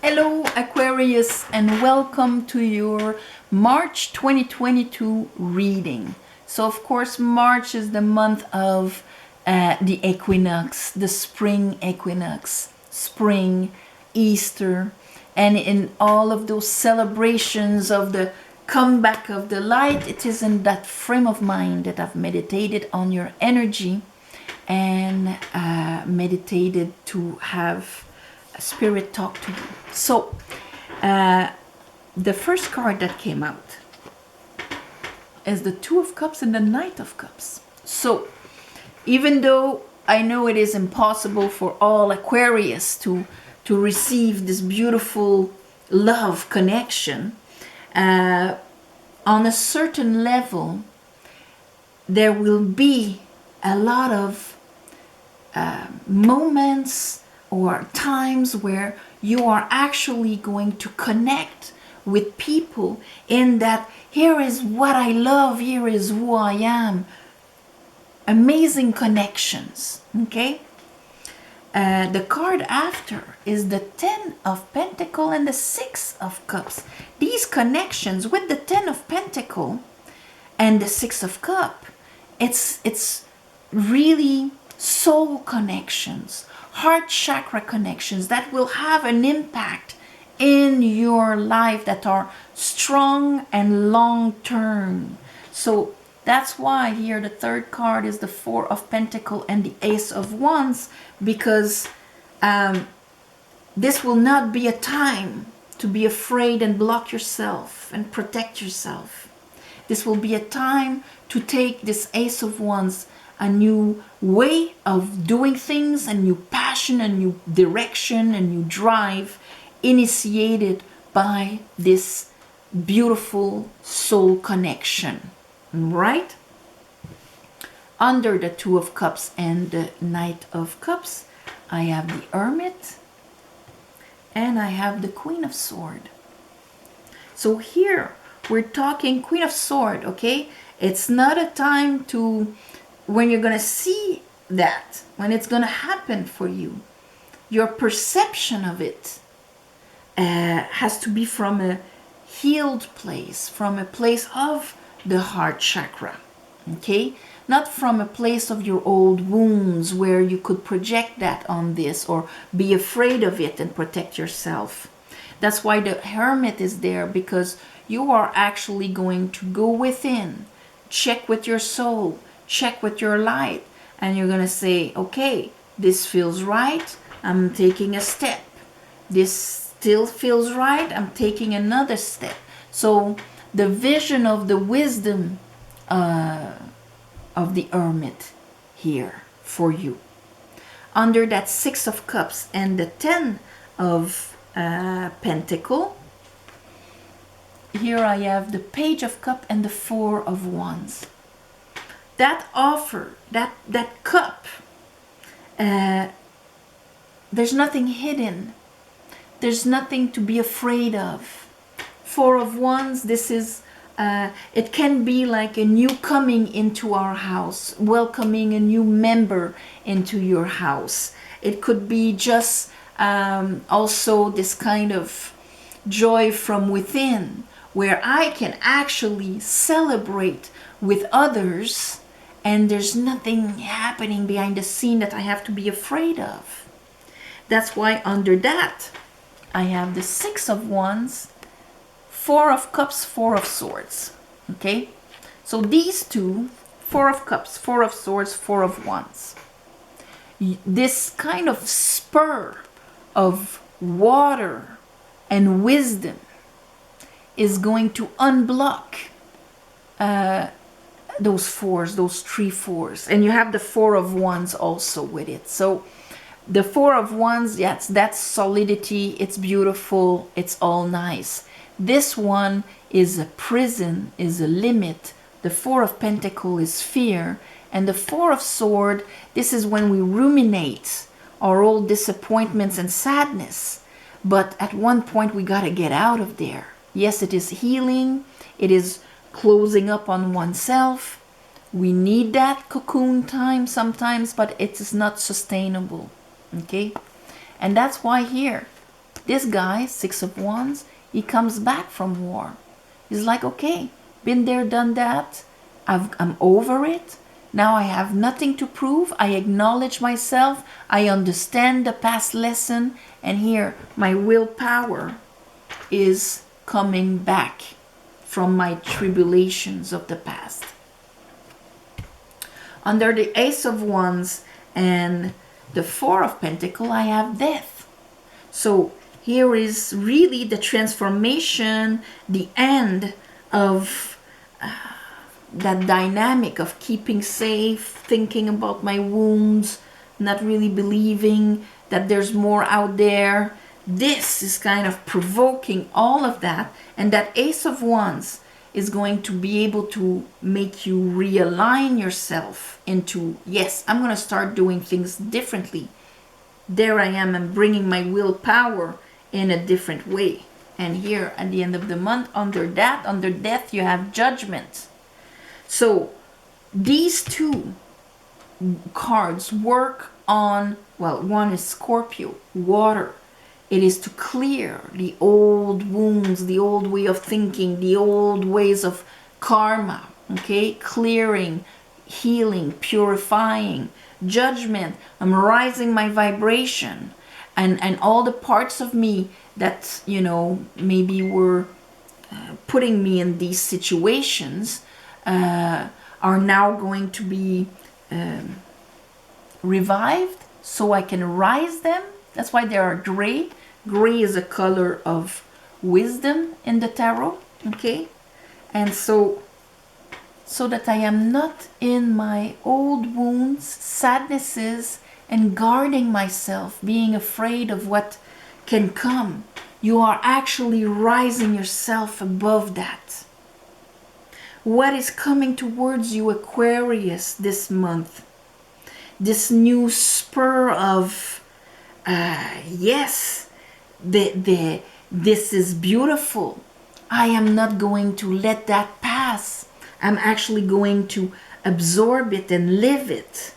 Hello Aquarius, and welcome to your March 2022 reading. So of course March is the month of the equinox, the spring equinox, spring, Easter, and in all of those celebrations of the comeback of the light, it is in that frame of mind that I've meditated on your energy and meditated to have spirit talk to you. So the first card that came out is the Two of Cups and the Knight of Cups. So even though I know it is impossible for all Aquarius to receive this beautiful love connection, on a certain level there will be a lot of moments or times where you are actually going to connect with people in that here is what I love, here is who I am. Amazing connections, okay? The card after is the Ten of Pentacles and the Six of Cups. These connections with the Ten of Pentacles and the Six of Cups, it's really soul connections, heart chakra connections that will have an impact in your life that are strong and long term. So that's why here the third card is the Four of Pentacles and the Ace of Wands, because this will not be a time to be afraid and block yourself and protect yourself. This will be a time to take this Ace of Wands, a new way of doing things, a new passion, a new direction, a new drive, initiated by this beautiful soul connection, right? Under the Two of Cups and the Knight of Cups, I have the Hermit and I have the Queen of Swords. So here we're talking Queen of Swords, okay? It's not a time to, when you're going to see that, when it's going to happen for you, your perception of it has to be from a healed place, from a place of the heart chakra, okay? Not from a place of your old wounds where you could project that on this or be afraid of it and protect yourself. That's why the Hermit is there, because you are actually going to go within, check with your soul, check with your light, and you're going to say, okay, this feels right, I'm taking a step. This still feels right, I'm taking another step. So the vision of the wisdom of the Hermit here for you. Under that Six of Cups and the Ten of Pentacles, here I have the Page of Cups and the Four of Wands. That offer, that cup, there's nothing hidden. There's nothing to be afraid of. Four of Wands, this is, it can be like a new coming into our house, welcoming a new member into your house. It could be just also this kind of joy from within, where I can actually celebrate with others and there's nothing happening behind the scene that I have to be afraid of. That's why under that, I have the Six of Wands, Four of Cups, Four of Swords, okay? So these two, Four of Cups, Four of Swords, Four of Wands, this kind of spur of water and wisdom is going to unblock those fours, those three fours. And you have the Four of Wands also with it. So the Four of Wands, yes, that's solidity, it's beautiful, it's all nice. This one is a prison, is a limit. The Four of Pentacles is fear. And the Four of Swords, this is when we ruminate our old disappointments and sadness. But at one point we got to get out of there. Yes, it is healing. It is closing up on oneself. We need that cocoon time sometimes, but it is not sustainable. Okay? And that's why here This guy, Six of Wands, he comes back from war. He's like, okay, been there, done that. I'm over it. Now I have nothing to prove. I acknowledge myself. I understand the past lesson. And here, my willpower is coming back from my tribulations of the past. Under the Ace of Wands and the Four of Pentacles, I have death. So here is really the transformation, the end of that dynamic of keeping safe, thinking about my wounds, not really believing that there's more out there. This is kind of provoking all of that. And that Ace of Wands is going to be able to make you realign yourself into, yes, I'm going to start doing things differently. There I am, I'm bringing my willpower in a different way. And here at the end of the month, under death, you have Judgment. So these two cards work on, well, one is Scorpio, water. It is to clear the old wounds, the old way of thinking, the old ways of karma, okay? Clearing, healing, purifying. Judgment, I'm rising my vibration. And all the parts of me that, you know, maybe were putting me in these situations are now going to be revived so I can rise them. That's why they are gray. Gray is a color of wisdom in the tarot, okay? And so that I am not in my old wounds, sadnesses, and guarding myself, being afraid of what can come. You are actually rising yourself above that. What is coming towards you, Aquarius, this month? This new spur of, yes, this is beautiful. I am not going to let that pass. I'm actually going to absorb it and live it.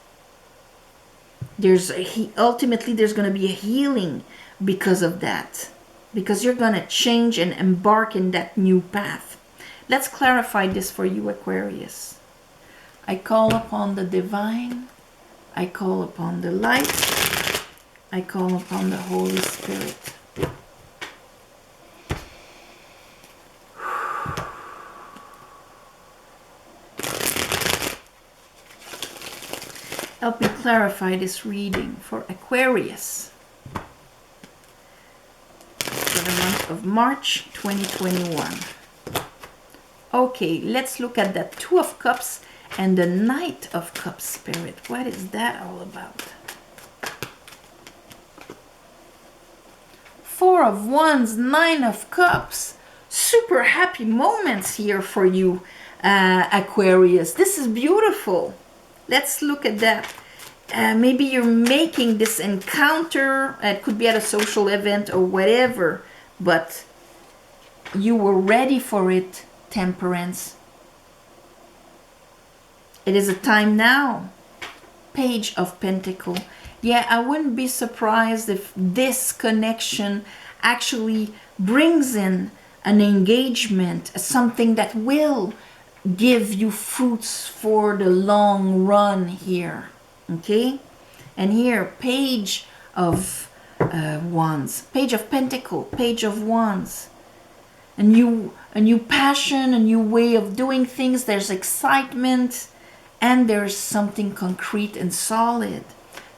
Ultimately, there's going to be a healing because of that. Because you're going to change and embark in that new path. Let's clarify this for you, Aquarius. I call upon the divine. I call upon the light. I call upon the Holy Spirit. Help me clarify this reading for Aquarius for the month of March 2021. Okay, let's look at that Two of Cups and the Knight of Cups spirit. What is that all about? Four of Wands, Nine of Cups. Super happy moments here for you, Aquarius. This is beautiful. Let's look at that. Maybe you're making this encounter. It could be at a social event or whatever, but you were ready for it, Temperance. It is a time now. Page of Pentacles. Yeah, I wouldn't be surprised if this connection actually brings in an engagement, something that will give you fruits for the long run here. Okay? And here, Page of Wands. Page of Pentacles. Page of Wands. A new passion, a new way of doing things. There's excitement. And there's something concrete and solid.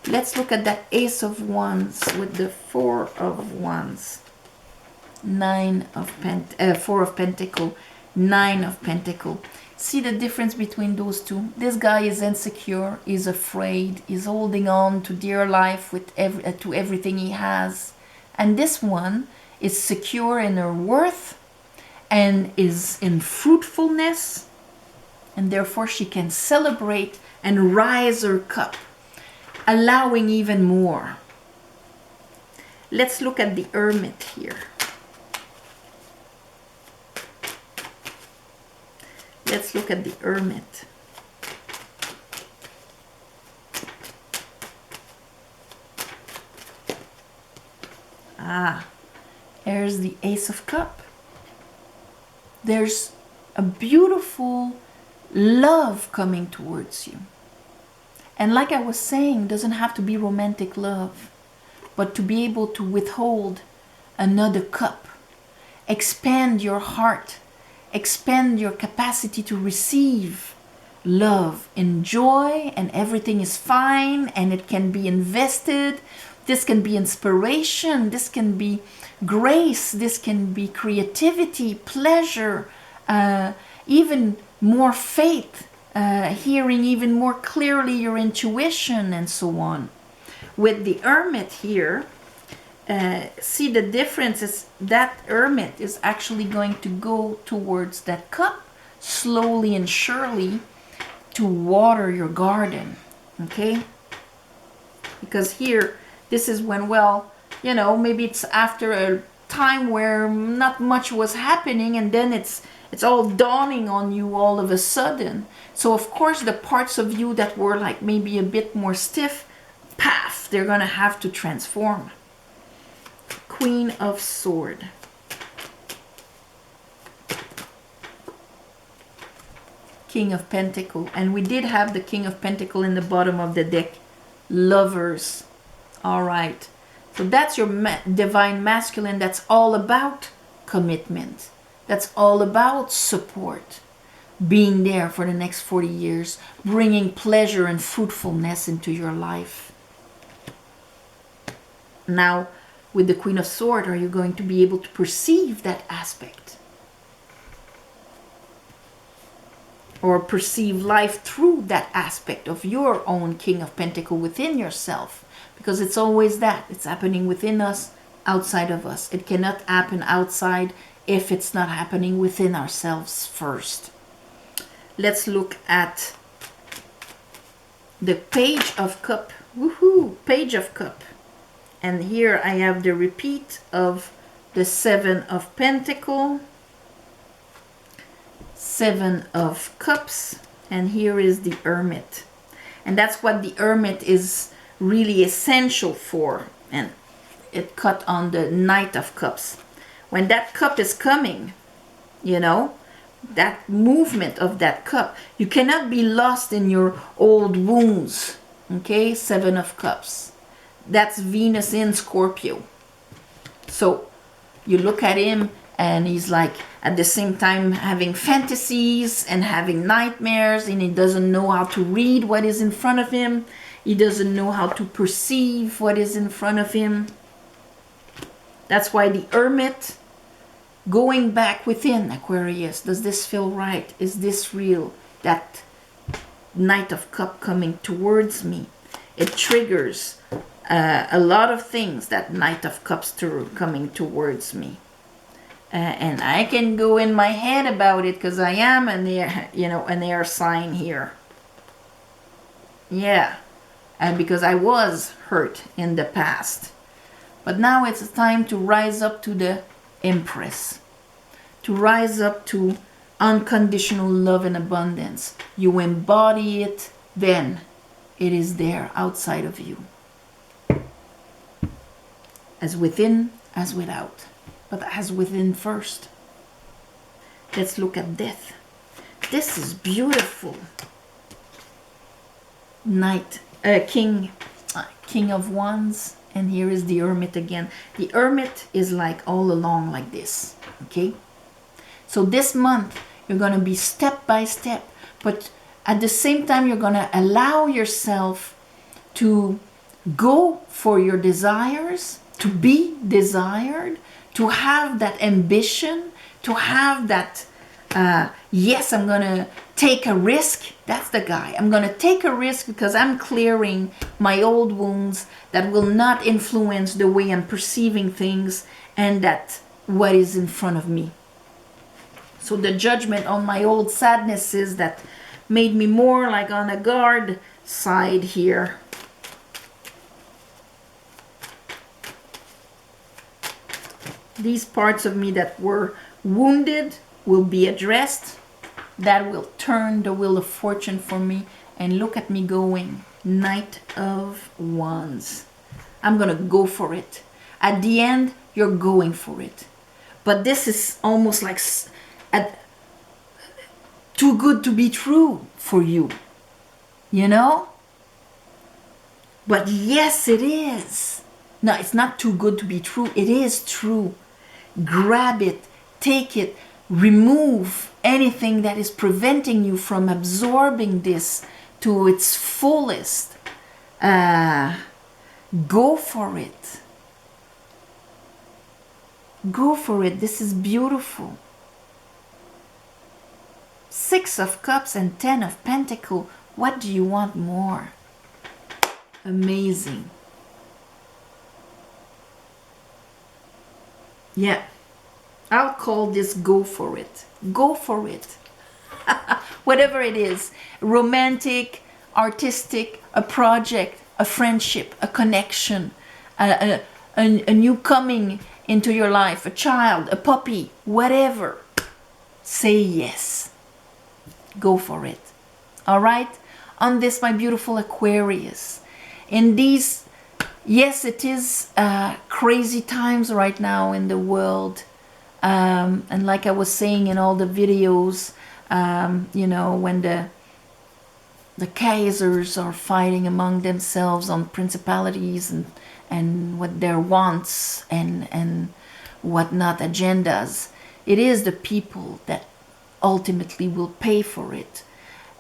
Let's look at that Ace of Wands with the Four of Wands. Four of Pentacles. Nine of Pentacles. See the difference between those two? This guy is insecure, is afraid, is holding on to dear life with to everything he has. And this one is secure in her worth and is in fruitfulness. And therefore she can celebrate and rise her cup, allowing even more. Let's look at the Hermit here. Let's look at the Hermit. There's the Ace of Cups. There's a beautiful love coming towards you. And like I was saying, doesn't have to be romantic love, but to be able to withhold another cup, expand your heart, expand your capacity to receive love and joy, and everything is fine and it can be invested. This can be inspiration, this can be grace, this can be creativity, pleasure, even more faith, hearing even more clearly your intuition, and so on. With the Hermit here, see the difference is that Hermit is actually going to go towards that cup slowly and surely to water your garden, okay? Because here, this is when, well, you know, maybe it's after a time where not much was happening, and then it's all dawning on you all of a sudden. So of course the parts of you that were like maybe a bit more stiff, paf, they're gonna have to transform. Queen of Swords. King of Pentacles. And we did have the King of Pentacles in the bottom of the deck. Lovers. All right. So that's your divine masculine. That's all about commitment. That's all about support. Being there for the next 40 years. Bringing pleasure and fruitfulness into your life. Now, with the Queen of Swords, are you going to be able to perceive that aspect? Or perceive life through that aspect of your own King of Pentacles within yourself? Because it's always that. It's happening within us, outside of us. It cannot happen outside if it's not happening within ourselves first. Let's look at the Page of Cups. Woohoo! Page of Cups. And here I have the repeat of the Seven of Pentacles, Seven of Cups, and here is the Hermit. And that's what the Hermit is really essential for. And it cut on the Knight of Cups. When that cup is coming, you know, that movement of that cup, you cannot be lost in your old wounds. Okay, Seven of Cups. That's Venus in Scorpio. So you look at him and he's like at the same time having fantasies and having nightmares, and he doesn't know how to read what is in front of him. He doesn't know how to perceive what is in front of him. That's why the Hermit, going back within, Aquarius, does this feel right? Is this real? That Knight of Cups coming towards me, it triggers a lot of things, that Knight of Cups coming towards me. And I can go in my head about it because I am an air, you know, an air sign here. Yeah, and because I was hurt in the past. But now it's time to rise up to the Empress. To rise up to unconditional love and abundance. You embody it, then it is there outside of you. As within, as without. But as within first. Let's look at Death. This is beautiful. King of Wands. And here is the Hermit again. The Hermit is like all along like this. Okay? So this month, you're going to be step by step. But at the same time, you're going to allow yourself to go for your desires, to be desired, to have that ambition, to have that, yes, I'm going to take a risk. That's the guy. I'm going to take a risk because I'm clearing my old wounds that will not influence the way I'm perceiving things and that what is in front of me. So the judgment on my old sadnesses that made me more like on a guard side here. These parts of me that were wounded will be addressed. That will turn the wheel of fortune for me. And look at me going. Knight of Wands. I'm going to go for it. At the end, you're going for it. But this is almost like too good to be true for you, you know? But yes, it is. No, it's not too good to be true. It is true. Grab it, take it, remove anything that is preventing you from absorbing this to its fullest. Go for it. Go for it. This is beautiful. 6 of Cups and 10 of Pentacles. What do you want more? Amazing. Yeah. I'll call this go for it. Go for it. Whatever it is. Romantic, artistic, a project, a friendship, a connection, a new coming into your life, a child, a puppy, whatever. Say yes. Go for it. All right? On this, my beautiful Aquarius. In these, yes, it is crazy times right now in the world. And like I was saying in all the videos, you know, when the Kaisers are fighting among themselves on principalities and what their wants and whatnot agendas, it is the people that ultimately will pay for it.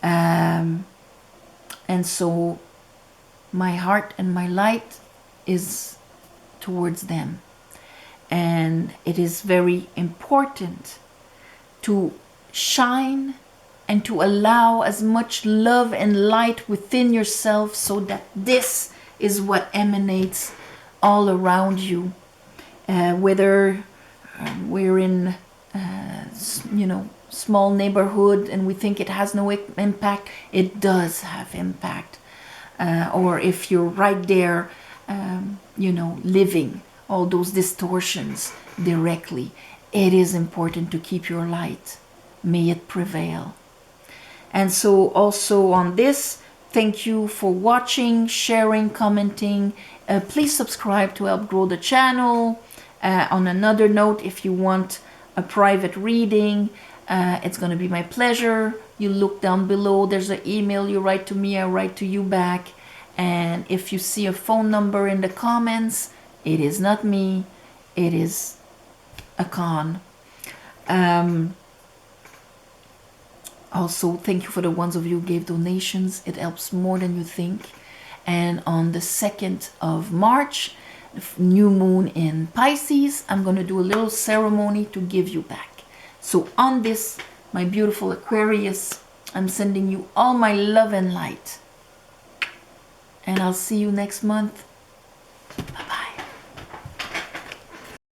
And so my heart and my light is towards them. And it is very important to shine and to allow as much love and light within yourself so that this is what emanates all around you. Whether we're in, you know, small neighborhood and we think it has no impact, it does have impact. Or if you're right there, you know, living all those distortions directly, it is important to keep your light. May it prevail. And so also on this, thank you for watching, sharing, commenting. Please subscribe to help grow the channel. On another note, if you want a private reading, it's going to be my pleasure. You look down below, there's an email, you write to me, I write to you back. And if you see a phone number in the comments, it is not me, it is a con. Also, thank you for the ones of you who gave donations. It helps more than you think. And on the 2nd of March, new moon in Pisces, I'm going to do a little ceremony to give you back. So on this, my beautiful Aquarius, I'm sending you all my love and light. And I'll see you next month.